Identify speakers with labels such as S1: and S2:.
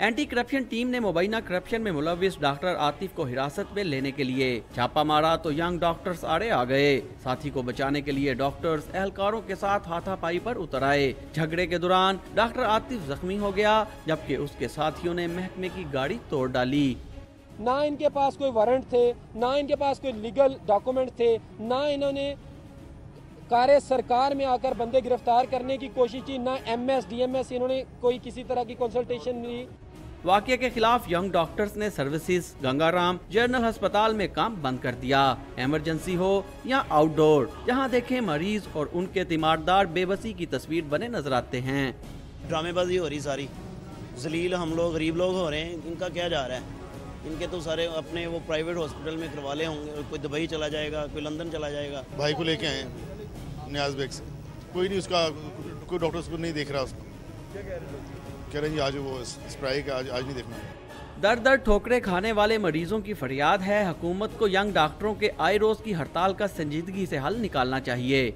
S1: Anti corruption team ने मुबैना corruption में मुलविस doctor Atif को हिरासत में लेने के लिए छापा मारा तो यंग डॉक्टर्स आड़े आ गए। साथी को बचाने के लिए डॉक्टर्स एहलकारों के साथ हाथापाई पर उतर आए। झगड़े के दौरान डॉक्टर आतिफ जख्मी हो गया, जबकि उसके साथियों ने महकमे की गाड़ी तोड़ डाली।
S2: ना इनके पास कोई वारंट थे, ना इनके पास कोई लीगल डॉक्यूमेंट थे, ना इन्होंने कार्य सरकार में आकर बंदे गिरफ्तार करने की कोशिश की, ना एमएस डीएमएस इन्होंने कोई किसी तरह की कंसल्टेशन ली।
S1: वाक़ये के खिलाफ यंग डॉक्टर्स ने सर्विसेज गंगाराम जनरल अस्पताल में काम बंद कर दिया। इमरजेंसी हो या आउटडोर, जहां देखें मरीज और उनके तीमारदार बेबसी की तस्वीर बने नजर आते हैं।
S3: ड्रामेबाजी हो रही सारी, जलील हम लोग गरीब लोग हो रहे हैं। इनका क्या जा रहा है? इनके तो सारे अपने वो प्राइवेट हॉस्पिटल में करवा ले होंगे। कोई दुबई चला जाएगा, कोई लंदन चला जाएगा।
S4: भाई को लेके आए न्याज बेग से, कोई नहीं उसका, कोई डॉक्टर उसको नहीं देख रहा। उसको क्या कह रहे हैं? कह रहे हैं आज वो स्ट्राइक है, आज नहीं देखना।
S1: दर दर ठोकरे खाने वाले मरीजों की फरियाद है, हुकूमत को यंग डॉक्टरों के आए रोज की हड़ताल का संजीदगी से हल निकालना चाहिए।